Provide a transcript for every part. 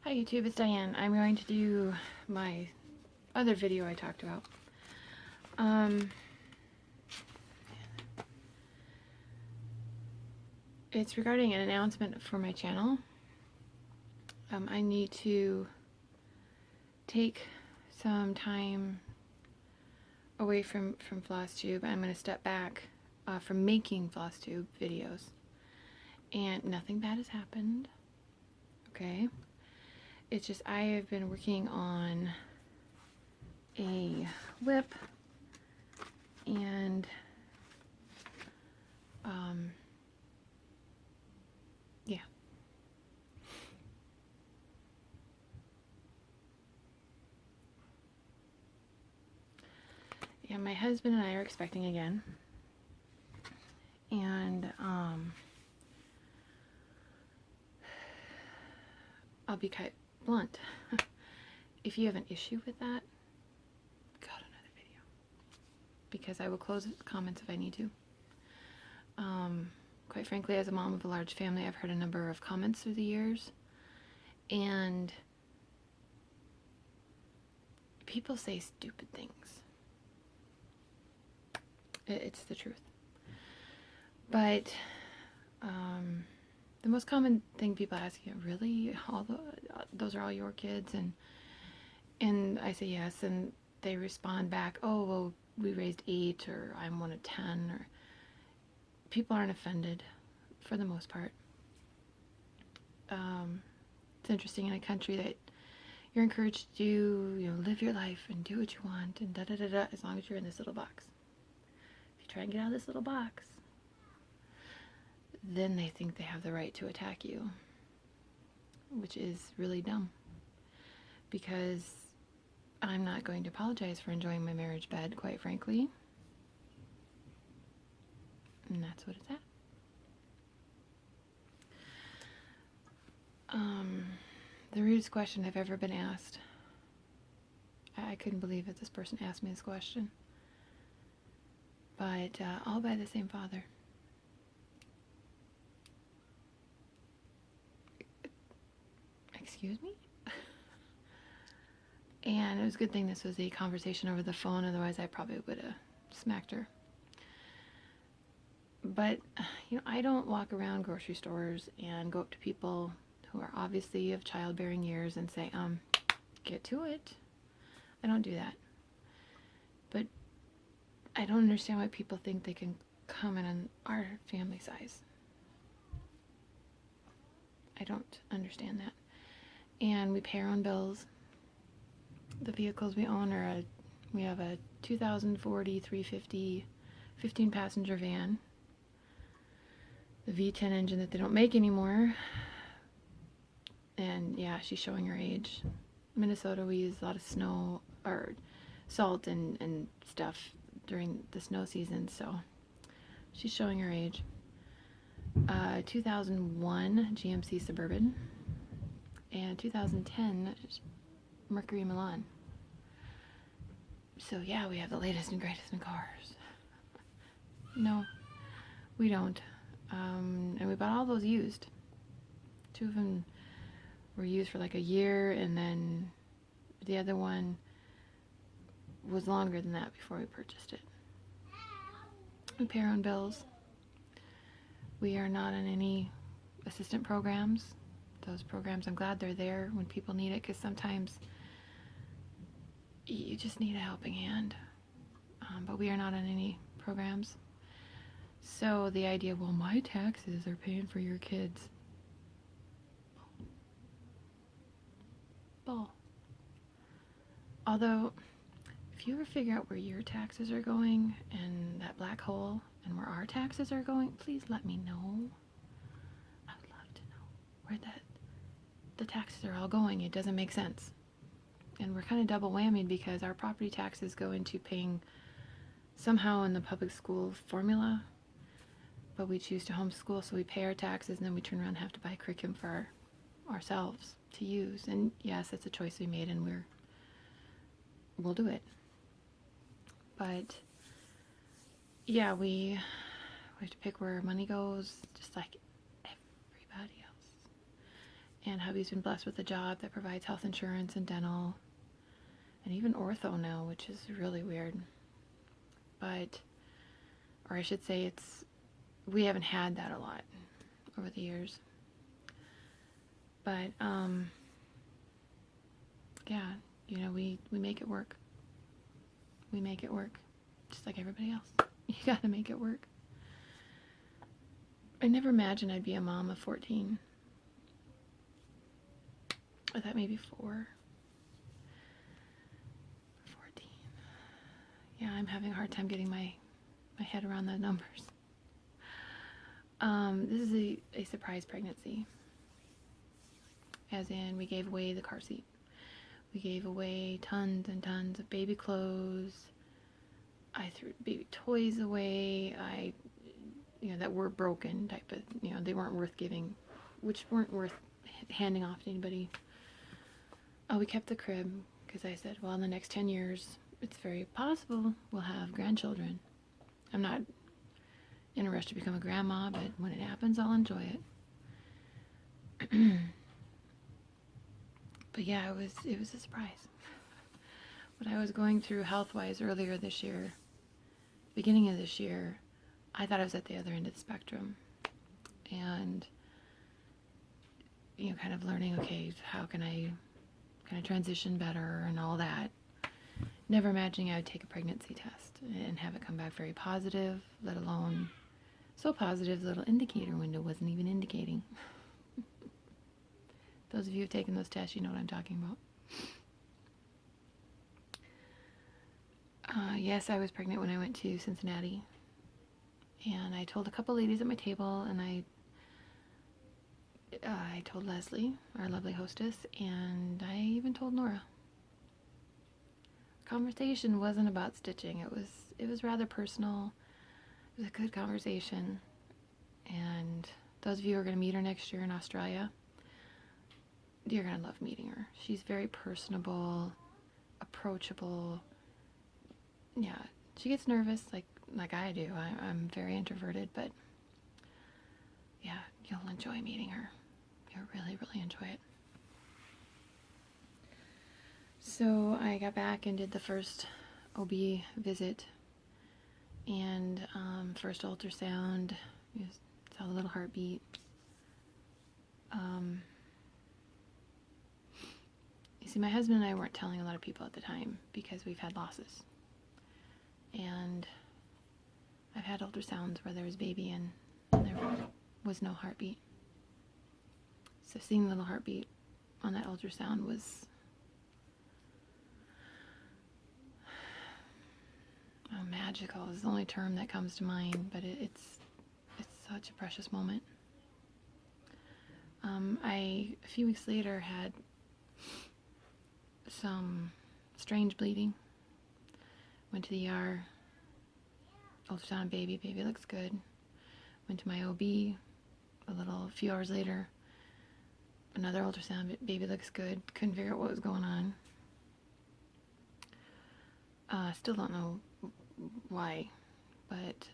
Hi YouTube, it's Diane. I'm going to do my other video I talked about. It's regarding an announcement for my channel. I need to take some time away from FlossTube. I'm going to step back from making FlossTube videos. And nothing bad has happened. Okay? It's just I have been working on a WIP and yeah. Yeah, my husband and I are expecting again. And I'll be quite blunt. If you have an issue with that, got another video. Because I will close comments if I need to. Quite frankly, as a mom of a large family, I've heard a number of comments through the years. And people say stupid things. It's the truth. But the most common thing people ask you, really? Those are all your kids? And I say yes, and they respond back, oh, well, we raised 8, or I'm one of 10, or people aren't offended for the most part. It's interesting in a country that you're encouraged to live your life and do what you want and da-da-da-da, as long as you're in this little box. If you try and get out of this little box, then they think they have the right to attack you, which is really dumb, because I'm not going to apologize for enjoying my marriage bed, quite frankly. And that's what it's at. The rudest question I've ever been asked. I couldn't believe it. This person asked me this question. But all by the same father. Excuse me? And it was a good thing this was a conversation over the phone, otherwise I probably would have smacked her. But, I don't walk around grocery stores and go up to people who are obviously of childbearing years and say, get to it. I don't do that. But I don't understand why people think they can comment on our family size. I don't understand that. And we pay our own bills. The vehicles we own we have a 2040 350 15-passenger van. The V10 engine that they don't make anymore. And yeah, she's showing her age. Minnesota, we use a lot of snow or salt and stuff during the snow season, so she's showing her age. 2001 GMC Suburban and 2010 Mercury Milan. So yeah, we have the latest and greatest in cars. No, we don't. And we bought all those used. 2 of them were used for like a year, and then the other one was longer than that before we purchased it. We pay our own bills. We are not on any assistant programs. Those programs, I'm glad they're there when people need it, because sometimes you just need a helping hand. But we are not on any programs. So the idea, well, my taxes are paying for your kids. Bull. Although, if you ever figure out where your taxes are going and that black hole and where our taxes are going, please let me know. I would love to know where the taxes are all going. It doesn't make sense. And we're kind of double whammied, because our property taxes go into paying somehow in the public school formula, but we choose to homeschool, so we pay our taxes and then we turn around and have to buy curriculum for ourselves to use. And yes, it's a choice we made, and we'll do it. But yeah, we have to pick where our money goes, just like everybody else. And hubby's been blessed with a job that provides health insurance and dental and even ortho now, which is really weird. But, or I should say we haven't had that a lot over the years. But, yeah, you know, we make it work. We make it work, just like everybody else. You gotta make it work. I never imagined I'd be a mom of 14. I thought maybe 4. 14. Yeah, I'm having a hard time getting my head around the numbers. This is a surprise pregnancy. As in, we gave away the car seat. We gave away tons and tons of baby clothes. I threw baby toys away. That were broken type of, they weren't worth giving, which weren't worth handing off to anybody. Oh, we kept the crib because I said, well, in the next 10 years, it's very possible we'll have grandchildren. I'm not in a rush to become a grandma, but when it happens, I'll enjoy it. But yeah, it was a surprise. What I was going through health-wise earlier this year, beginning of this year, I thought I was at the other end of the spectrum. And, kind of learning, okay, how can I kind of transition better and all that. Never imagining I would take a pregnancy test and have it come back very positive, let alone so positive the little indicator window wasn't even indicating. Those of you who have taken those tests, you know what I'm talking about. Yes, I was pregnant when I went to Cincinnati. And I told a couple ladies at my table, and I told Leslie, our lovely hostess, and I even told Nora. Conversation wasn't about stitching. It was rather personal. It was a good conversation. And those of you who are going to meet her next year in Australia, you're going to love meeting her. She's very personable, approachable. Yeah, she gets nervous like I do. I'm very introverted, but yeah, you'll enjoy meeting her. You'll really, really enjoy it. So I got back and did the first OB visit, and first ultrasound, you saw the little heartbeat. You see, my husband and I weren't telling a lot of people at the time because we've had losses. And I've had ultrasounds where there was baby and there was no heartbeat. So seeing the little heartbeat on that ultrasound was magical is the only term that comes to mind, but it's such a precious moment. A few weeks later had some strange bleeding. Went to the ER, ultrasound baby looks good. Went to my OB a few hours later, another ultrasound, baby looks good. Couldn't figure out what was going on. Still don't know why, but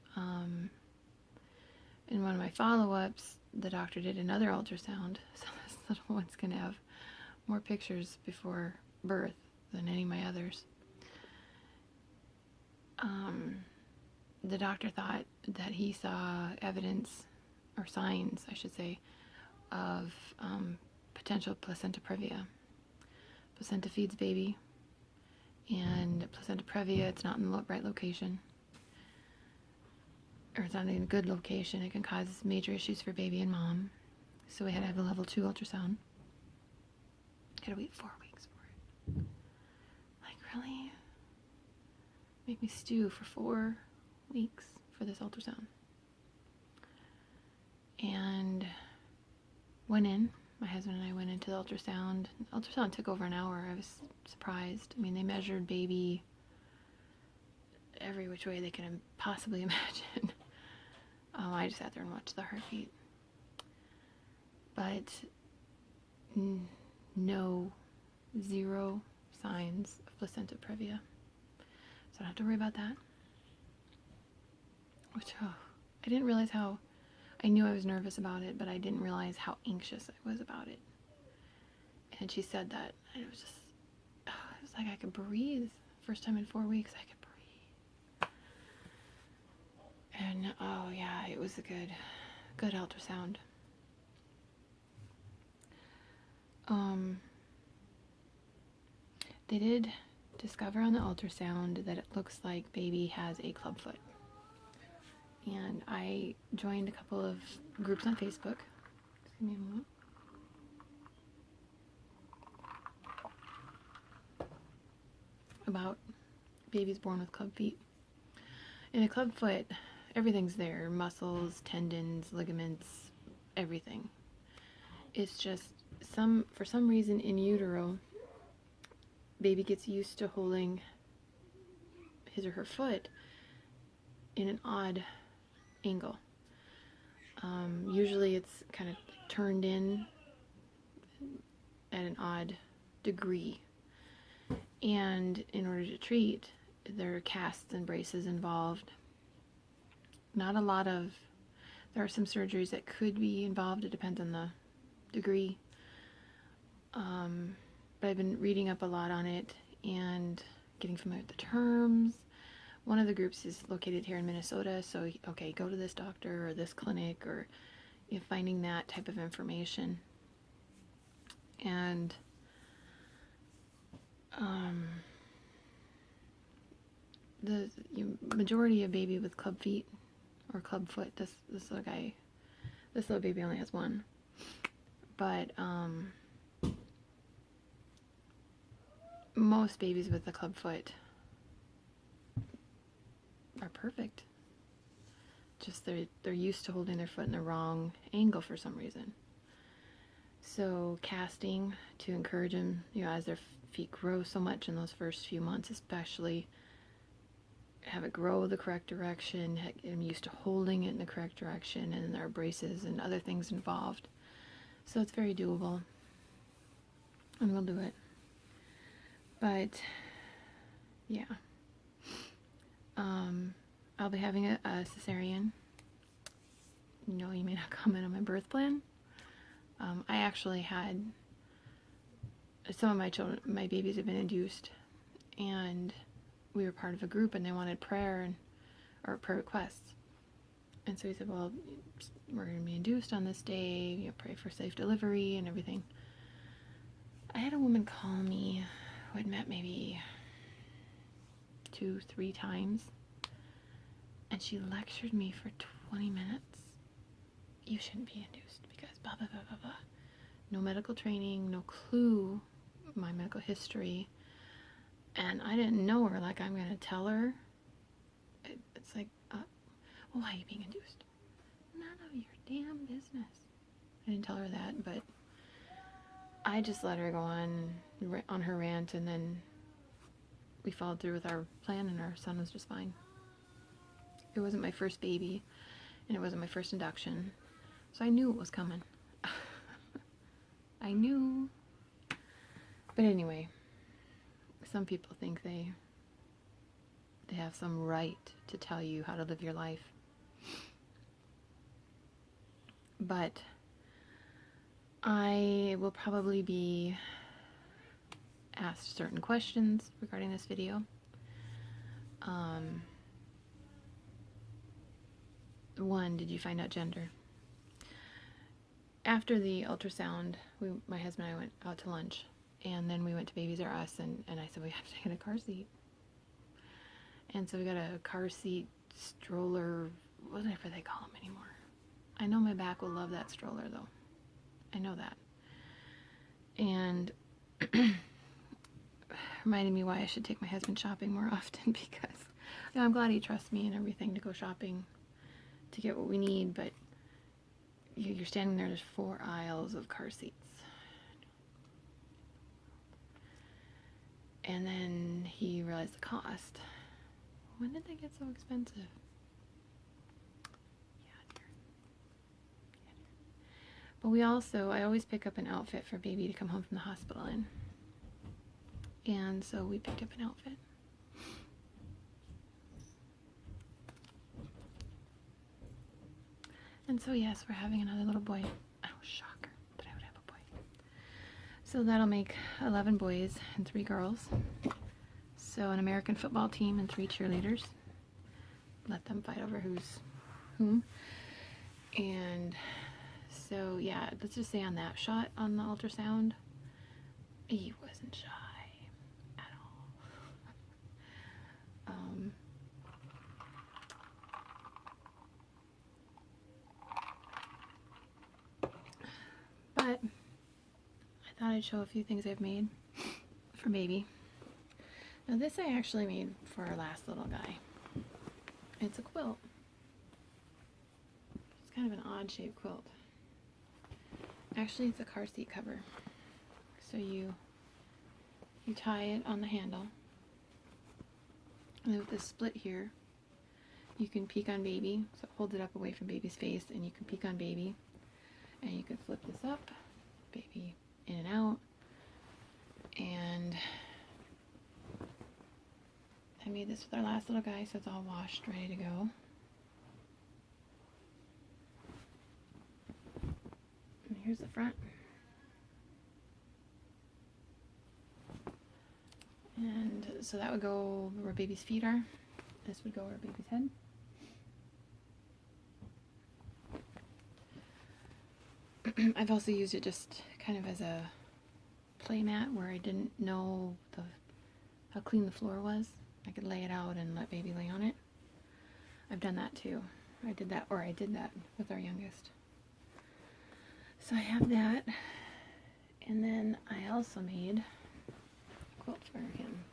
in one of my follow-ups, the doctor did another ultrasound, so this little one's going to have more pictures before birth than any of my others. The doctor thought that he saw evidence, or signs, I should say, of potential placenta previa. Placenta feeds baby, and placenta previa, it's not in the right location, or it's not in a good location. It can cause major issues for baby and mom. So we had to have a level 2 ultrasound. Had to wait 4 weeks for it. Like, really? Make me stew for 4 weeks for this ultrasound. And went in. My husband and I went into the ultrasound. The ultrasound took over an hour. I was surprised. I mean, they measured baby every which way they can possibly imagine. I just sat there and watched the heartbeat. But zero signs of placenta previa. So I don't have to worry about that. Which, I didn't realize how, I knew I was nervous about it, but I didn't realize how anxious I was about it. and she said that, and it was just, it was like I could breathe. First time in 4 weeks I could breathe. And oh yeah, it was a good ultrasound. They did discover on the ultrasound that it looks like baby has a clubfoot. And I joined a couple of groups on Facebook. Just give me a moment. About babies born with club feet. In a club foot, everything's there. Muscles, tendons, ligaments, everything. It's just for some reason in utero, baby gets used to holding his or her foot in an odd angle. Usually it's kind of turned in at an odd degree. And in order to treat, there are casts and braces involved. Not a lot of, there are some surgeries that could be involved. It depends on the degree. But I've been reading up a lot on it and getting familiar with the terms. One of the groups is located here in Minnesota, so okay, go to this doctor or this clinic, or finding that type of information. And the majority of baby with club feet or club foot, this little baby only has one, but most babies with a club foot are perfect. Just they're used to holding their foot in the wrong angle for some reason. So casting to encourage them, as their feet grow so much in those first few months, especially, have it grow the correct direction, I'm used to holding it in the correct direction, and there are braces and other things involved. So it's very doable, and we'll do it. But yeah, I'll be having a cesarean. You may not comment on my birth plan. I actually had some of my babies have been induced, and we were part of a group, and they wanted prayer or prayer requests. And so he said, well, we're going to be induced on this day, pray for safe delivery and everything. I had a woman call me who had met maybe 2-3 times, and she lectured me for 20 minutes. You shouldn't be induced because blah, blah, blah, blah, blah. No medical training, no clue my medical history. And I didn't know her. Like, I'm going to tell her. It's like, well, why are you being induced? None of your damn business. I didn't tell her that, but I just let her go on her rant, and then we followed through with our plan, and our son was just fine. It wasn't my first baby, and it wasn't my first induction, so I knew it was coming. I knew. But anyway, some people think they have some right to tell you how to live your life. But I will probably be asked certain questions regarding this video. One, did you find out gender? After the ultrasound, my husband and I went out to lunch, and then we went to Babies R Us, and I said, we have to get a car seat. And so we got a car seat, stroller, whatever they call them anymore. I know my back will love that stroller, though. I know that. And reminded me why I should take my husband shopping more often, because I'm glad he trusts me and everything to go shopping to get what we need, but you're standing there's 4 aisles of car seats. And then he realized the cost. When did they get so expensive? Yeah, dear. But I always pick up an outfit for baby to come home from the hospital in. And so we picked up an outfit. And so yes, we're having another little boy. Oh, shocker that I would have a boy. So that'll make 11 boys and 3 girls. So an American football team and 3 cheerleaders. Let them fight over who's whom. And so yeah, let's just say on that shot on the ultrasound, he wasn't shy at all. But I thought I'd show a few things I've made for baby. Now this I actually made for our last little guy. It's a quilt. It's kind of an odd shaped quilt. Actually, it's a car seat cover. So you tie it on the handle. And with this split here, you can peek on baby. So it holds it up away from baby's face, and you can peek on baby. And you can flip this up, baby in and out. And I made this with our last little guy, so it's all washed, ready to go. And here's the front. And so that would go where baby's feet are. This would go where baby's head. I've also used it just kind of as a play mat where I didn't know how clean the floor was. I could lay it out and let baby lay on it. I've done that too. I did that with our youngest. So I have that. And then I also made a quilt for him.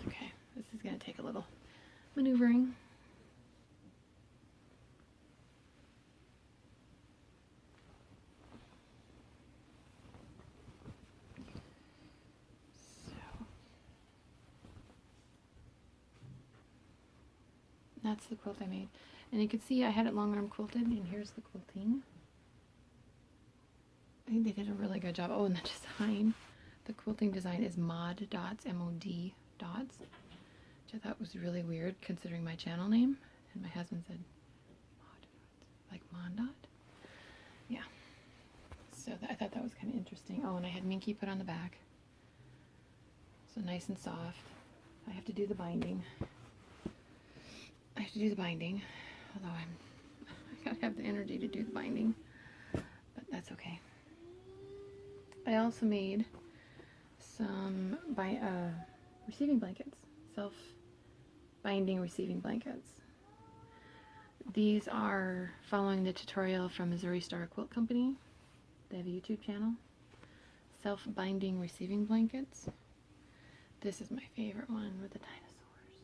Okay, this is going to take a little maneuvering. That's the quilt I made. And you can see I had it long arm quilted, and here's the quilting. I think they did a really good job. Oh, and the design. The quilting design is mod dots, M-O-D dots, which I thought was really weird considering my channel name. And my husband said, mod dots, like mondot? Yeah. So I thought that was kind of interesting. Oh, and I had Minky put on the back. So nice and soft. I have to do the binding. Although I gotta have the energy to do the binding, but that's okay. I also made some receiving blankets, self-binding receiving blankets. These are following the tutorial from Missouri Star Quilt Company. They have a YouTube channel. Self-binding receiving blankets. This is my favorite one with the dinosaurs.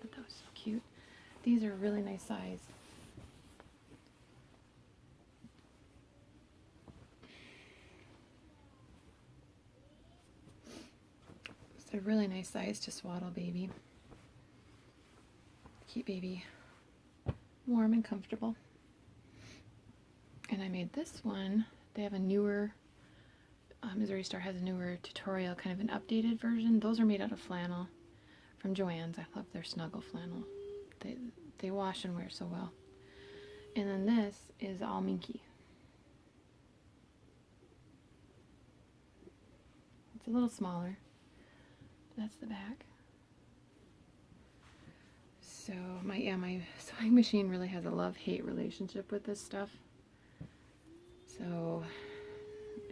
But that was so cute. These are a really nice size. It's a really nice size to swaddle baby. Keep baby warm and comfortable. And I made this one. They have a newer, Missouri Star has a newer tutorial, kind of an updated version. Those are made out of flannel from Joann's. I love their snuggle flannel. They wash and wear so well. And then this is all Minky. It's a little smaller. That's the back. So my sewing machine really has a love-hate relationship with this stuff. So,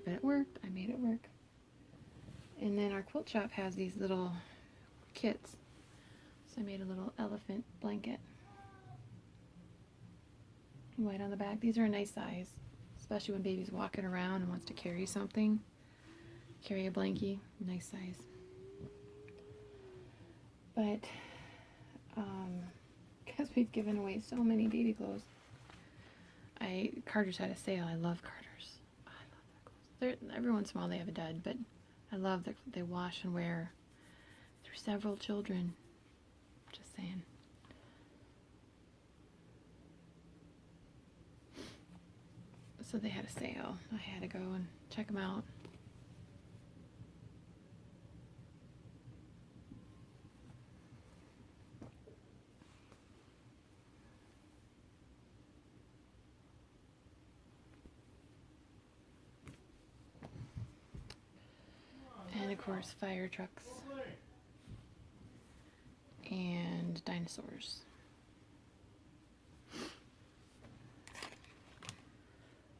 but it worked. I made it work. And then our quilt shop has these little kits. So I made a little elephant blanket. White on the back. These are a nice size, especially when baby's walking around and wants to carry something. Carry a blankie. Nice size. But because we've given away so many baby clothes, Carter's had a sale. I love Carter's. I love their clothes. Every once in a while they have a dud, but I love that they wash and wear through several children. Just saying. So they had a sale. I had to go and check them out. course, fire trucks and dinosaurs.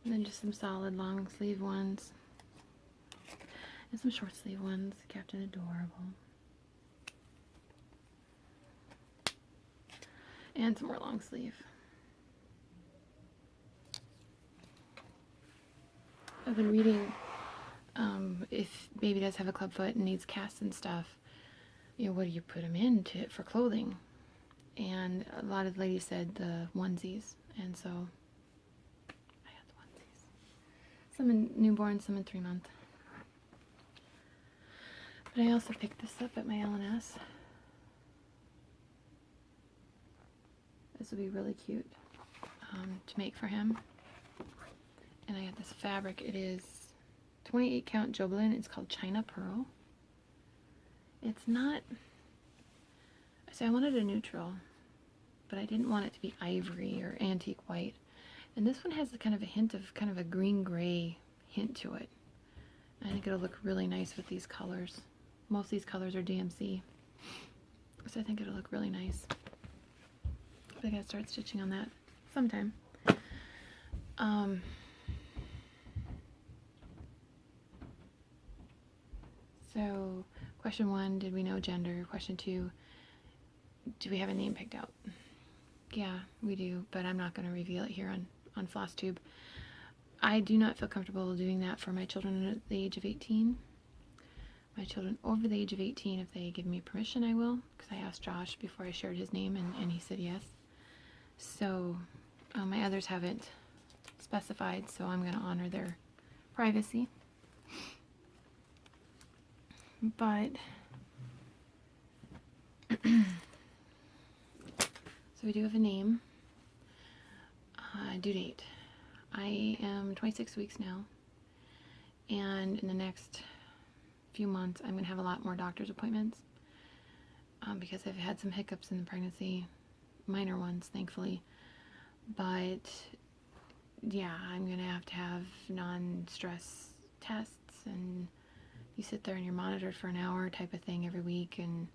And then just some solid long sleeve ones. And some short sleeve ones. Captain Adorable. And some more long sleeve. I've been reading, if baby does have a club foot and needs casts and stuff, you know, what do you put him in for clothing? And a lot of ladies said the onesies, and so I got the onesies. Some in newborn, some in 3-month. But I also picked this up at my L&S. This would be really cute to make for him. And I got this fabric. It is 28 count Jobelin. It's called China Pearl. It's not, so I wanted a neutral, but I didn't want it to be ivory or antique white. And this one has kind of a hint of kind of a green gray hint to it. I think it'll look really nice with these colors. Most of these colors are DMC, so I think it'll look really nice. But I gotta start stitching on that sometime. So question 1, did we know gender? Question 2, do we have a name picked out? Yeah, we do, but I'm not going to reveal it here on FlossTube. I do not feel comfortable doing that for my children at the age of 18. My children over the age of 18, if they give me permission, I will, because I asked Josh before I shared his name, and he said yes. So my others haven't specified, so I'm going to honor their privacy. But so we do have a name. Due date. I am 26 weeks now, and in the next few months I'm going to have a lot more doctor's appointments because I've had some hiccups in the pregnancy, minor ones thankfully, but yeah, I'm going to have non-stress tests, and you sit there and you're monitored for an hour type of thing every week, and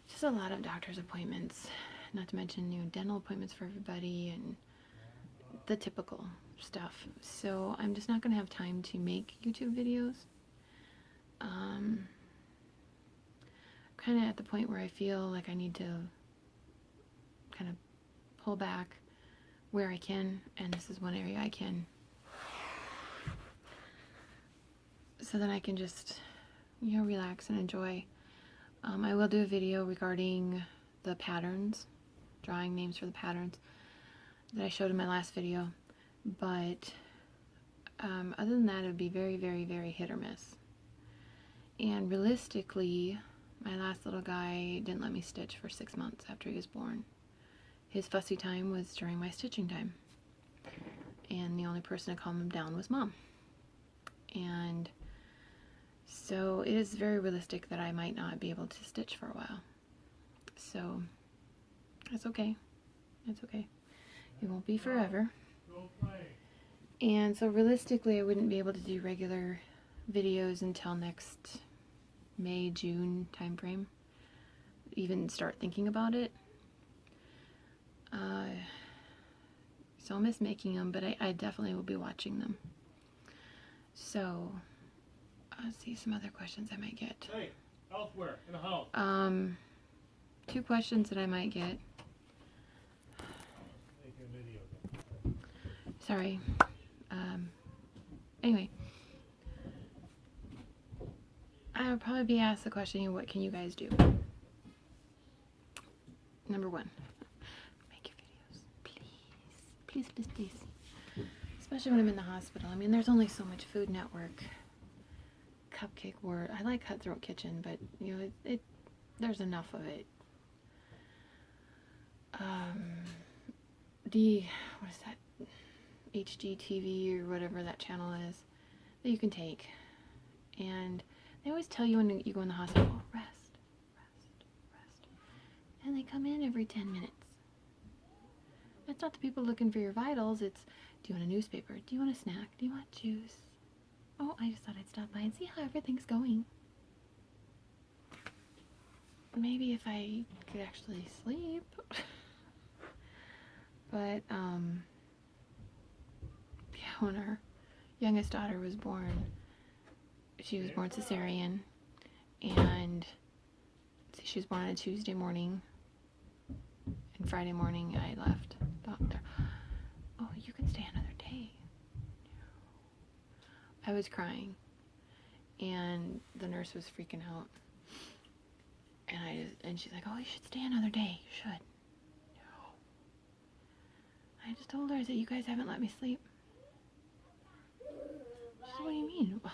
just a lot of doctor's appointments, not to mention new dental appointments for everybody and the typical stuff. So I'm just not going to have time to make YouTube videos. Kind of at the point where I feel like I need to kind of pull back where I can, and this is one area I can. So then I can just, you know, relax and enjoy. I will do a video regarding the patterns, drawing names for the patterns that I showed in my last video, but other than that, it would be very, very, very hit or miss. And realistically, my last little guy didn't let me stitch for 6 months after he was born. His fussy time was during my stitching time, and the only person to calm him down was Mom. And so it is very realistic that I might not be able to stitch for a while. So that's okay. It's okay. It won't be forever. And so realistically, I wouldn't be able to do regular videos until next May, June timeframe. Even start thinking about it. So I'll miss making them, but I definitely will be watching them. So let's see some other questions I might get. Hey, elsewhere in the house. 2 questions that I might get. Sorry. Anyway, I would probably be asked the question, what can you guys do? Number 1, make your videos, please, please, please, please. Especially when I'm in the hospital. I mean, there's only so much Food Network, Cupcake Word. I like Cutthroat Kitchen, but you know, there's enough of it. What is that? HGTV or whatever that channel is that you can take, and they always tell you when you go in the hospital, rest, rest, rest, and they come in every 10 minutes. It's not the people looking for your vitals, it's, do you want a newspaper, do you want a snack, do you want juice, oh, I just thought I'd stop by and see how everything's going. maybe if I could actually sleep. But, yeah, when our youngest daughter was born, she was born cesarean, and she was born on a Tuesday morning, and Friday morning I left. Oh, you can stay another day. I was crying, and the nurse was freaking out, and she's like, oh, you should stay another day. You should. I just told her, I said, you guys haven't let me sleep. She said, what do you mean? Well,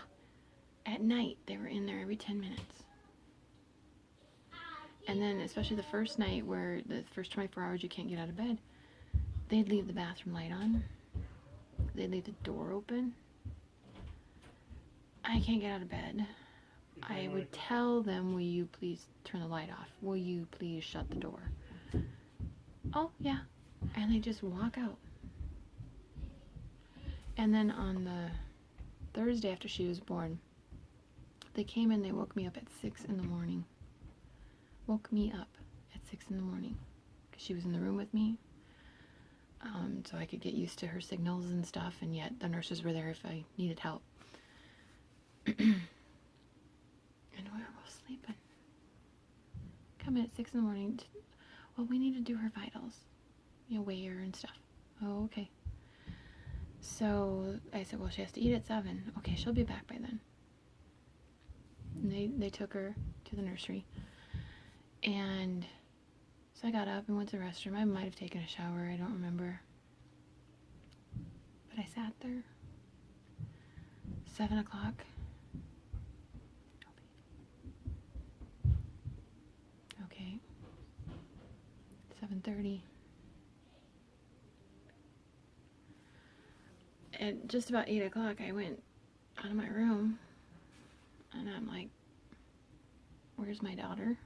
at night, they were in there every 10 minutes. And then, especially the first night where the first 24 hours you can't get out of bed, they'd leave the bathroom light on. They'd leave the door open. I can't get out of bed. I would tell them, will you please turn the light off? Will you please shut the door? Oh, yeah. And they just walk out. And then on the Thursday after she was born, they came in, they woke me up at 6 in the morning. Woke me up at 6 in the morning. Because she was in the room with me. So I could get used to her signals and stuff, and yet the nurses were there if I needed help. And we were both sleeping. Come in at 6 in the morning. Well, we need to do her vitals. You know, weigh her and stuff. Oh, okay. So I said, well, she has to eat at 7. Okay, she'll be back by then. And they took her to the nursery. And so I got up and went to the restroom. I might have taken a shower. I don't remember. But I sat there. 7 o'clock. Okay. 7:30. At just about 8 o'clock, I went out of my room, and I'm like, where's my daughter?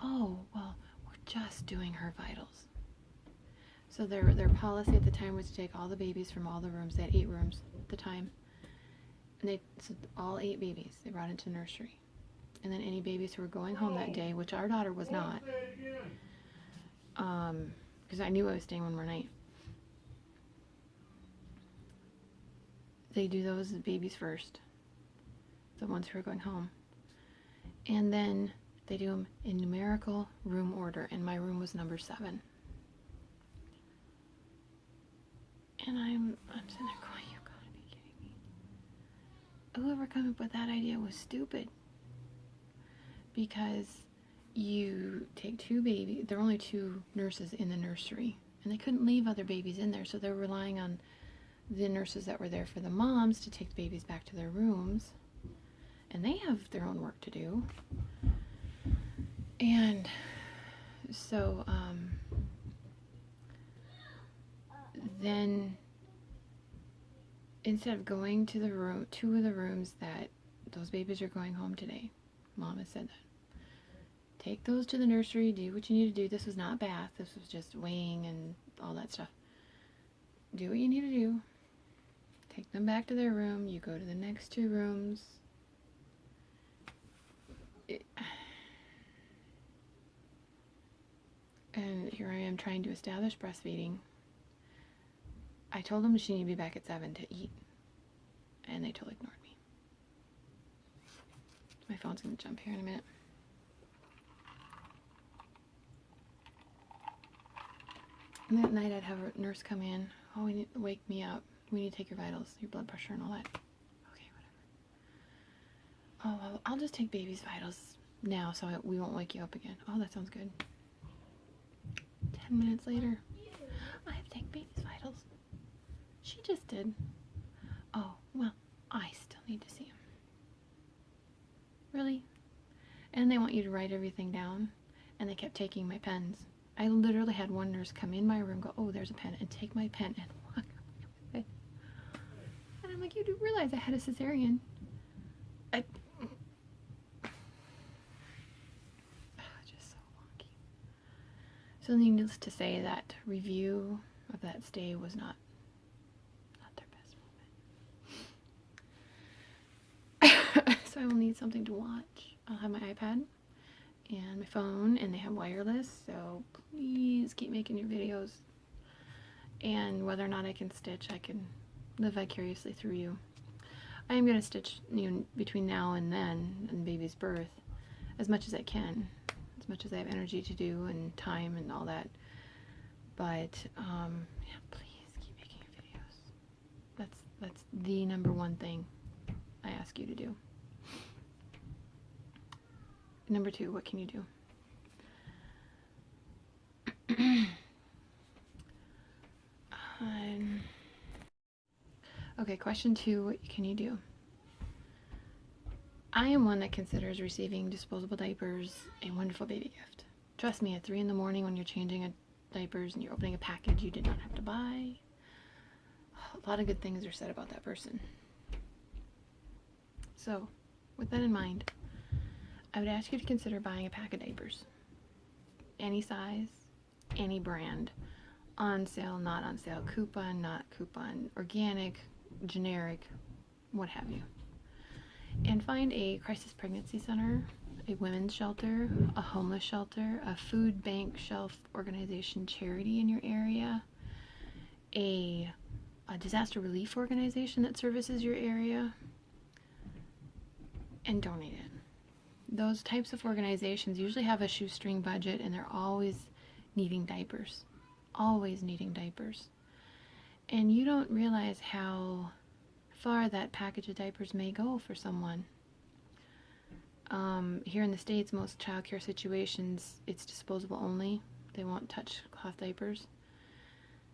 Oh, well, we're just doing her vitals. So their policy at the time was to take all the babies from all the rooms. They had 8 rooms at the time. And so all 8 babies, they brought into nursery. And then any babies who were going home that day, which our daughter was not, because I knew I was staying one more night. They do those babies first, the ones who are going home. And then they do them in numerical room order, and my room was number 7. And I'm sitting there going, you gotta be kidding me. Whoever came up with that idea was stupid. Because you take 2 babies, there were only 2 nurses in the nursery, and they couldn't leave other babies in there, so they were relying on the nurses that were there for the moms to take the babies back to their rooms, and they have their own work to do. And so then instead of going to the room, 2 of the rooms that those babies are going home today, Mama said that, take those to the nursery, do what you need to do. This was not bath, this was just weighing and all that stuff. Do what you need to do. Take them back to their room. You go to the next 2 rooms. And here I am trying to establish breastfeeding. I told them she needed to be back at 7 to eat, and they totally ignored me. My phone's gonna jump here in a minute. And that night I'd have a nurse come in. Oh, we need to wake me up. We need to take your vitals, your blood pressure and all that. Okay, whatever. Oh, well, I'll just take baby's vitals now so we won't wake you up again. Oh, that sounds good. 10 minutes later, I have to take baby's vitals. She just did. Oh, well, I still need to see him. Really? And they want you to write everything down, and they kept taking my pens. I literally had one nurse come in my room, go, oh, there's a pen, and take my pen and walk away. And I'm like, you do realize I had a cesarean. Just so wonky. So needless to say, that review of that stay was not their best moment. So I will need something to watch. I'll have my iPad and my phone, and they have wireless, so please keep making your videos. And whether or not I can stitch, I can live vicariously through you. I am going to stitch, you know, between now and then and baby's birth as much as I can, as much as I have energy to do and time and all that. But yeah, please keep making your videos. That's the number one thing I ask you to do. Number two, what can you do? Okay, question two, what can you do? I am one that considers receiving disposable diapers a wonderful baby gift. Trust me, at 3 in the morning when you're changing diapers and you're opening a package you did not have to buy, a lot of good things are said about that person. So, with that in mind, I would ask you to consider buying a pack of diapers. Any size, any brand. On sale, not on sale, coupon, not coupon, organic, generic, what have you. And find a crisis pregnancy center, a women's shelter, a homeless shelter, a food bank shelf organization charity in your area, a disaster relief organization that services your area, and donate it. Those types of organizations usually have a shoestring budget, and they're always needing diapers. Always needing diapers. And you don't realize how far that package of diapers may go for someone. Here in the States, most child care situations, it's disposable only. They won't touch cloth diapers.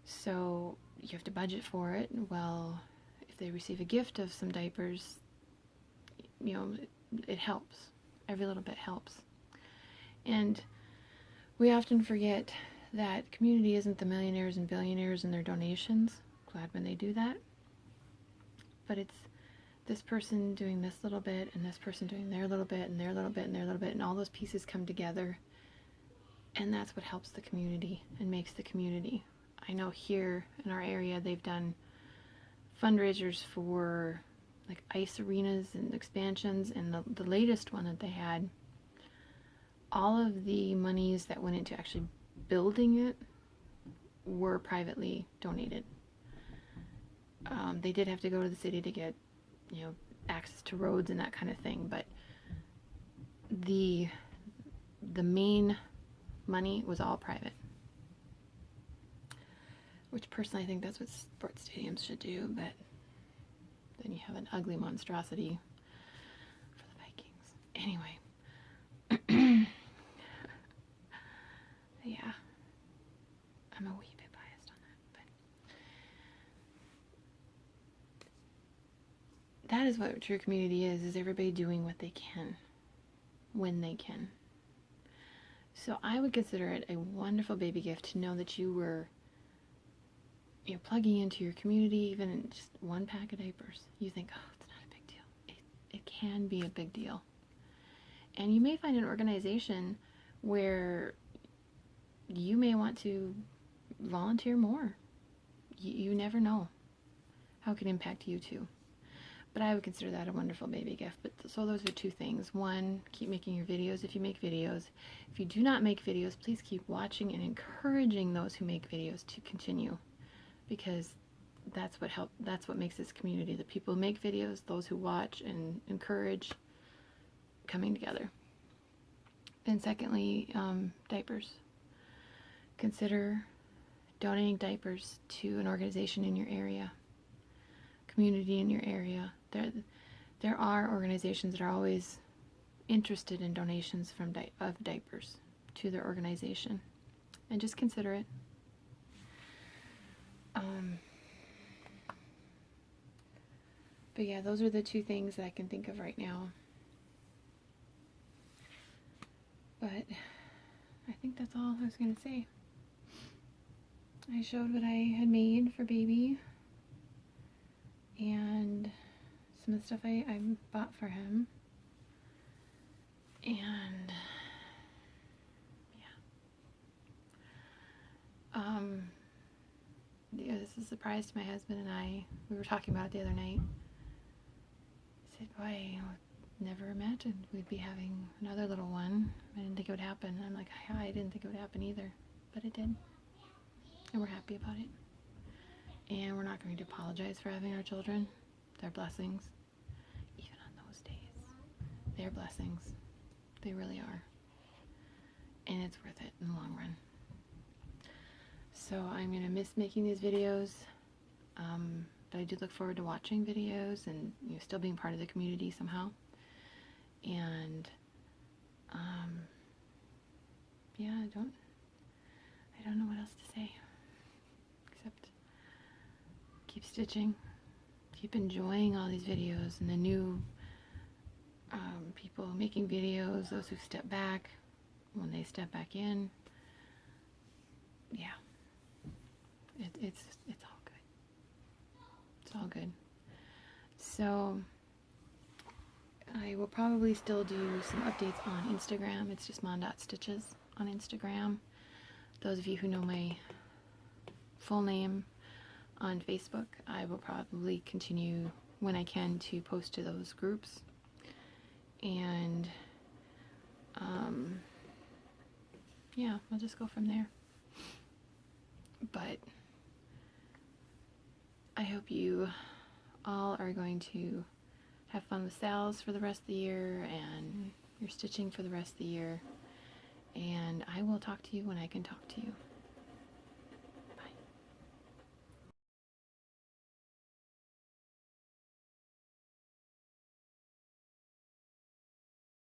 So you have to budget for it. Well, if they receive a gift of some diapers, you know, it helps. Every little bit helps. And we often forget that community isn't the millionaires and billionaires and their donations. Glad when they do that. But it's this person doing this little bit, and this person doing their little bit, and their little bit, and their little bit, and all those pieces come together. And that's what helps the community and makes the community. I know here in our area they've done fundraisers for like ice arenas and expansions, and the latest one that they had, all of the monies that went into actually building it were privately donated. They did have to go to the city to get, you know, access to roads and that kind of thing, but the main money was all private. Which personally I think that's what sports stadiums should do, but then you have an ugly monstrosity for the Vikings. Anyway. Yeah. I'm a wee bit biased on that, but that is what true community is everybody doing what they can, when they can. So I would consider it a wonderful baby gift to know that you were, you know, plugging into your community, even in just one pack of diapers. You think, oh, it's not a big deal. It can be a big deal. And you may find an organization where you may want to volunteer more. You never know how it can impact you too. But I would consider that a wonderful baby gift. But so those are two things. One, keep making your videos if you make videos. If you do not make videos, please keep watching and encouraging those who make videos to continue, because that's what makes this community. The people who make videos, those who watch and encourage, coming together. And secondly, diapers. Consider donating diapers to an organization in your area, community in your area. There are organizations that are always interested in donations of diapers to their organization, and just consider it. But yeah, those are the two things that I can think of right now. But I think that's all I was going to say. I showed what I had made for baby and some of the stuff I bought for him. And yeah, this is a surprise to my husband and I. We were talking about it the other night. I said, boy, never imagined we'd be having another little one. I didn't think it would happen. I'm like, I didn't think it would happen either, but it did. And we're happy about it. And we're not going to apologize for having our children. They're blessings. Even on those days. They're blessings. They really are. And it's worth it in the long run. So I'm going to miss making these videos. But I do look forward to watching videos and still being part of the community somehow. And yeah, I don't know what else to say except keep stitching, keep enjoying all these videos and the new people making videos, those who step back when they step back in. Yeah, it's all good. It's all good. So I will probably still do some updates on Instagram. It's just mondot stitches on Instagram. Those of you who know my full name on Facebook, I will probably continue when I can to post to those groups. And yeah, I'll just go from there. But I hope you all are going to have fun with sales for the rest of the year and your stitching for the rest of the year. And I will talk to you when I can talk to you.